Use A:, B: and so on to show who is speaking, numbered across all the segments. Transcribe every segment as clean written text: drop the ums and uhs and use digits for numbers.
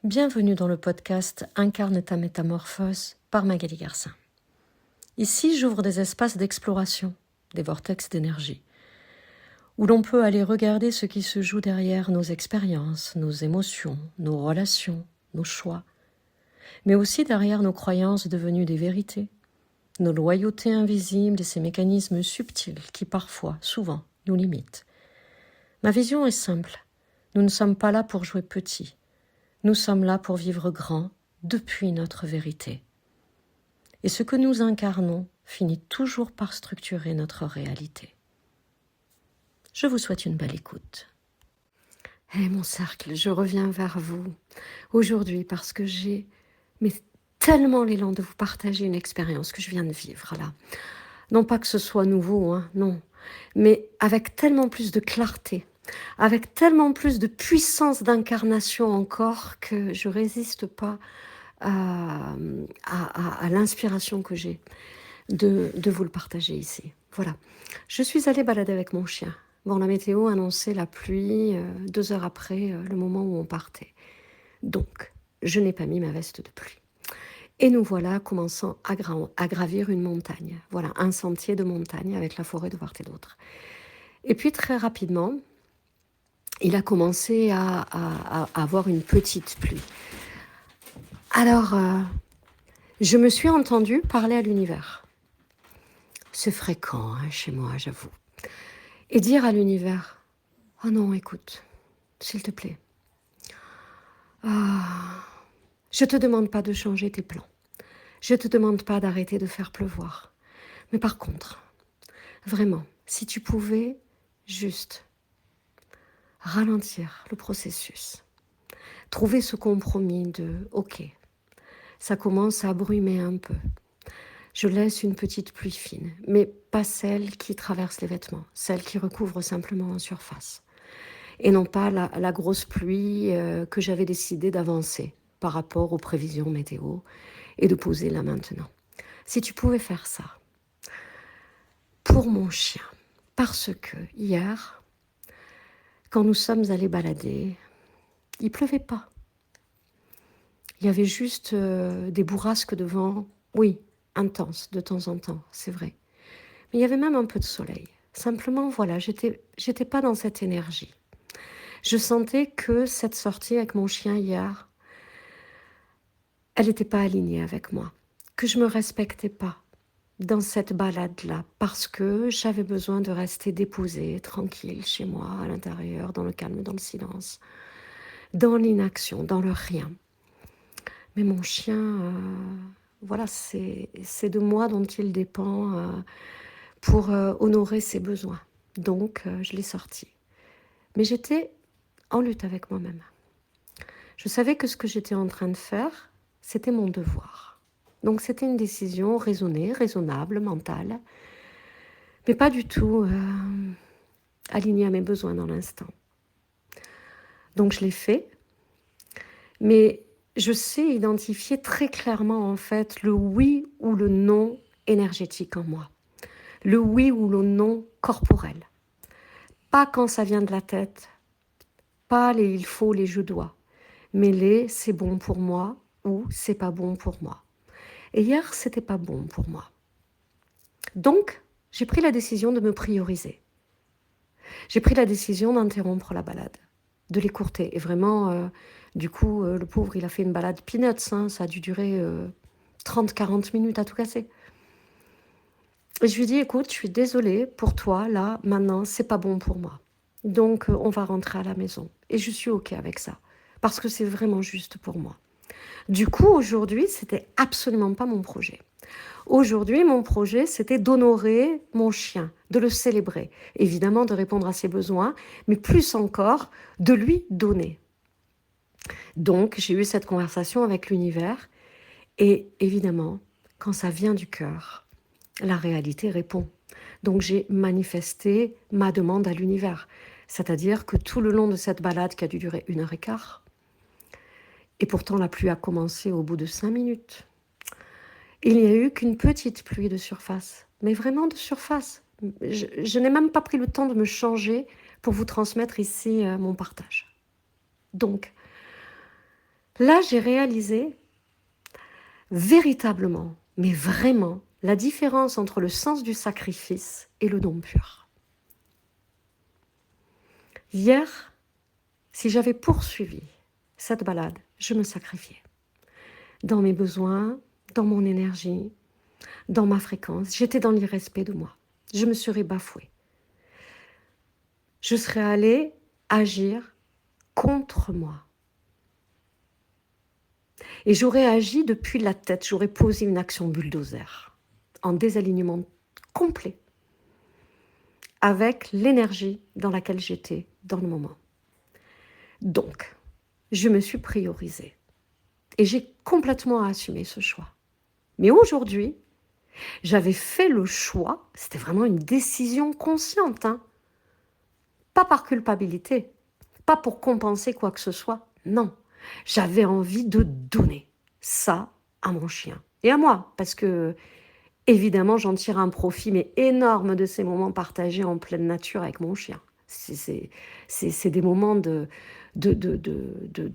A: Bienvenue dans le podcast Incarne ta métamorphose par Magali Garcin. Ici, j'ouvre des espaces d'exploration, des vortex d'énergie, où l'on peut aller regarder ce qui se joue derrière nos expériences, nos émotions, nos relations, nos choix, mais aussi derrière nos croyances devenues des vérités, nos loyautés invisibles et ces mécanismes subtils qui parfois, souvent, nous limitent. Ma vision est simple. Nous ne sommes pas là pour jouer petit. Nous sommes là pour vivre grand depuis notre vérité. Et ce que nous incarnons finit toujours par structurer notre réalité. Je vous souhaite une belle écoute. Mon cercle, je reviens vers vous aujourd'hui parce que j'ai tellement l'élan de vous partager une expérience que je viens de vivre là. Non pas que ce soit nouveau, non, mais avec tellement plus de clarté, avec tellement plus de puissance d'incarnation encore que je résiste pas à l'inspiration que j'ai de vous le partager ici. Voilà. Je suis allée balader avec mon chien. Bon, la météo annonçait la pluie 2 heures après le moment où on partait. Donc, je n'ai pas mis ma veste de pluie. Et nous voilà commençant à gravir une montagne. Voilà, un sentier de montagne avec la forêt de part et d'autre. Et puis très rapidement, il a commencé à avoir une petite pluie. Alors, je me suis entendue parler à l'univers. C'est fréquent chez moi, j'avoue. Et dire à l'univers, « Oh non, écoute, s'il te plaît, je ne te demande pas de changer tes plans. Je ne te demande pas d'arrêter de faire pleuvoir. Mais par contre, vraiment, si tu pouvais juste ralentir le processus, trouver ce compromis de « Ok, ça commence à brumer un peu. Je laisse une petite pluie fine, mais pas celle qui traverse les vêtements, celle qui recouvre simplement en surface. Et non pas la grosse pluie que j'avais décidé d'avancer par rapport aux prévisions météo et de poser là maintenant. Si tu pouvais faire ça pour mon chien, parce que hier, quand nous sommes allés balader, il pleuvait pas. Il y avait juste des bourrasques de vent, oui, intenses de temps en temps, c'est vrai. Mais il y avait même un peu de soleil. Simplement, voilà, j'étais pas dans cette énergie. Je sentais que cette sortie avec mon chien hier, elle n'était pas alignée avec moi, que je me respectais pas dans cette balade-là, parce que j'avais besoin de rester déposée, tranquille, chez moi, à l'intérieur, dans le calme, dans le silence, dans l'inaction, dans le rien. Mais mon chien, voilà, c'est de moi dont il dépend pour honorer ses besoins. Donc, je l'ai sorti. Mais j'étais en lutte avec moi-même. Je savais que ce que j'étais en train de faire, c'était mon devoir. Donc, c'était une décision raisonnée, raisonnable, mentale, mais pas du tout alignée à mes besoins dans l'instant. Donc, je l'ai fait, mais je sais identifier très clairement, en fait, le oui ou le non énergétique en moi. Le oui ou le non corporel. Pas quand ça vient de la tête, pas les il faut, les je dois, mais les c'est bon pour moi ou c'est pas bon pour moi. Et hier, c'était pas bon pour moi. Donc, j'ai pris la décision de me prioriser. J'ai pris la décision d'interrompre la balade, de l'écourter. Et vraiment, du coup, le pauvre, il a fait une balade peanuts, ça a dû durer 30-40 minutes à tout casser. Et je lui dis, écoute, je suis désolée pour toi, là, maintenant, c'est pas bon pour moi. Donc, on va rentrer à la maison. Et je suis OK avec ça, parce que c'est vraiment juste pour moi. Du coup, aujourd'hui, c'était absolument pas mon projet. Aujourd'hui, mon projet, c'était d'honorer mon chien, de le célébrer. Évidemment, de répondre à ses besoins, mais plus encore, de lui donner. Donc, j'ai eu cette conversation avec l'univers. Et évidemment, quand ça vient du cœur, la réalité répond. Donc, j'ai manifesté ma demande à l'univers. C'est-à-dire que tout le long de cette balade qui a dû durer 1h15, et pourtant la pluie a commencé au bout de 5 minutes, il n'y a eu qu'une petite pluie de surface, mais vraiment de surface. Je n'ai même pas pris le temps de me changer pour vous transmettre ici mon partage. Donc, Là, j'ai réalisé véritablement, mais vraiment, la différence entre le sens du sacrifice et le don pur. Hier, si j'avais poursuivi cette balade, je me sacrifiais. Dans mes besoins, dans mon énergie, dans ma fréquence. J'étais dans l'irrespect de moi. Je me serais bafouée. Je serais allée agir contre moi. Et j'aurais agi depuis la tête, j'aurais posé une action bulldozer, en désalignement complet, avec l'énergie dans laquelle j'étais dans le moment. Donc, je me suis priorisée. Et j'ai complètement assumé ce choix. Mais aujourd'hui, j'avais fait le choix, c'était vraiment une décision consciente, hein, pas par culpabilité, pas pour compenser quoi que ce soit, non. J'avais envie de donner ça à mon chien et à moi, parce que évidemment j'en tire un profit mais énorme de ces moments partagés en pleine nature avec mon chien. C'est des moments de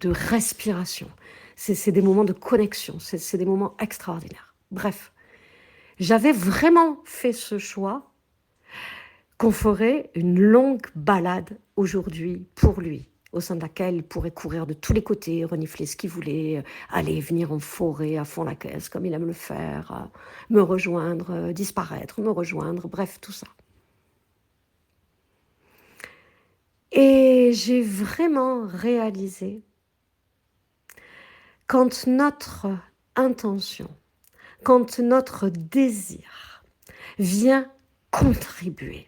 A: respiration, c'est des moments de connexion, c'est des moments extraordinaires. Bref, j'avais vraiment fait ce choix qu'on ferait une longue balade aujourd'hui pour lui, au sein de laquelle il pourrait courir de tous les côtés, renifler ce qu'il voulait, aller et venir en forêt à fond la caisse comme il aime le faire, me rejoindre, disparaître, me rejoindre, bref, tout ça. Et j'ai vraiment réalisé quand notre intention, quand notre désir vient contribuer,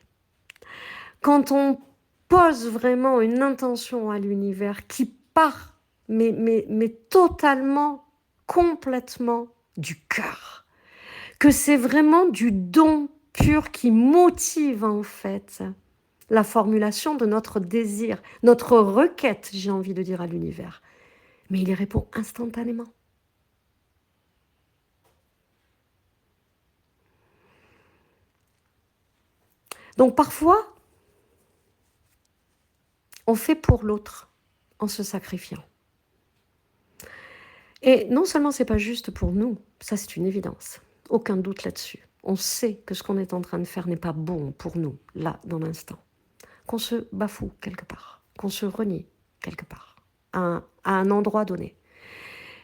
A: quand on pose vraiment une intention à l'univers qui part, mais totalement, complètement du cœur, que c'est vraiment du don pur qui motive en fait la formulation de notre désir, notre requête, j'ai envie de dire à l'univers. Mais il y répond instantanément. Donc parfois, on fait pour l'autre en se sacrifiant. Et non seulement c'est pas juste pour nous, ça c'est une évidence, aucun doute là-dessus. On sait que ce qu'on est en train de faire n'est pas bon pour nous, là, dans l'instant. Qu'on se bafoue quelque part, qu'on se renie quelque part, à un endroit donné.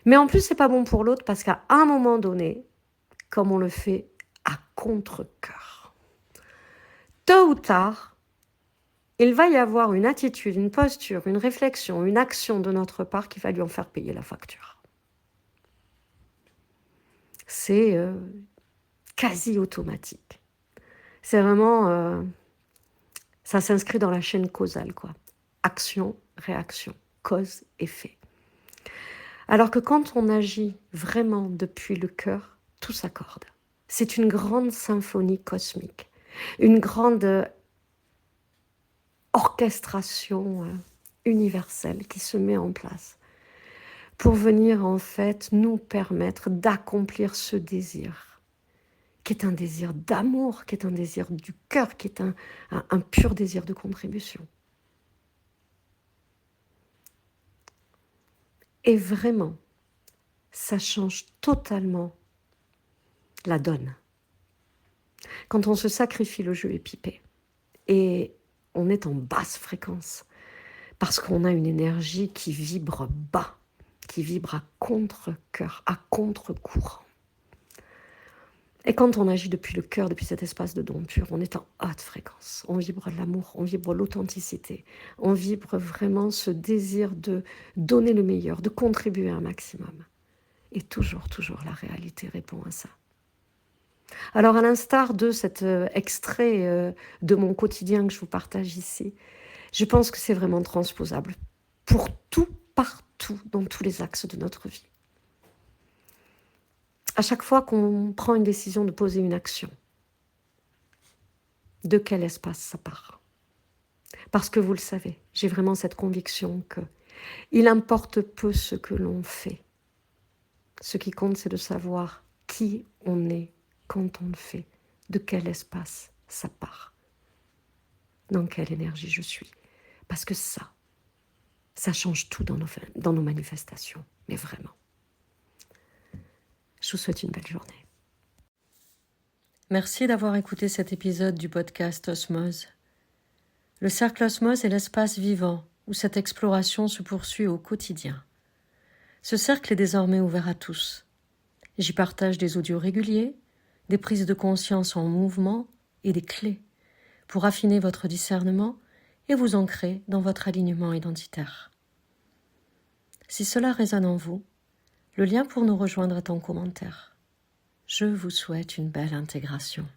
A: Mais en plus, c'est pas bon pour l'autre parce qu'à un moment donné, comme on le fait à contre-cœur, tôt ou tard, il va y avoir une attitude, une posture, une réflexion, une action de notre part qui va lui en faire payer la facture. C'est quasi automatique. C'est vraiment, ça s'inscrit dans la chaîne causale, quoi. Action, réaction, cause, effet. Alors que quand on agit vraiment depuis le cœur, tout s'accorde. C'est une grande symphonie cosmique, une grande orchestration universelle qui se met en place pour venir en fait nous permettre d'accomplir ce désir, qui est un désir d'amour, qui est un désir du cœur, qui est un pur désir de contribution. Et vraiment, ça change totalement la donne. Quand on se sacrifie, le jeu est pipé. Et on est en basse fréquence, parce qu'on a une énergie qui vibre bas, qui vibre à contre-cœur, à contre-courant. Et quand on agit depuis le cœur, depuis cet espace de don pur, on est en haute fréquence. On vibre l'amour, on vibre l'authenticité, on vibre vraiment ce désir de donner le meilleur, de contribuer un maximum. Et toujours, la réalité répond à ça. Alors, à l'instar de cet extrait de mon quotidien que je vous partage ici, je pense que c'est vraiment transposable pour tout, partout, dans tous les axes de notre vie. À chaque fois qu'on prend une décision de poser une action, de quel espace ça part? Parce que vous le savez, j'ai vraiment cette conviction que il importe peu ce que l'on fait. Ce qui compte, c'est de savoir qui on est quand on le fait, de quel espace ça part, dans quelle énergie je suis. Parce que ça change tout dans nos manifestations. mais vraiment. Je vous souhaite une belle journée.
B: Merci d'avoir écouté cet épisode du podcast Osmose. Le cercle Osmose est l'espace vivant où cette exploration se poursuit au quotidien. Ce cercle est désormais ouvert à tous. J'y partage des audios réguliers, des prises de conscience en mouvement et des clés pour affiner votre discernement et vous ancrer dans votre alignement identitaire. Si cela résonne en vous, le lien pour nous rejoindre est en commentaire. Je vous souhaite une belle intégration.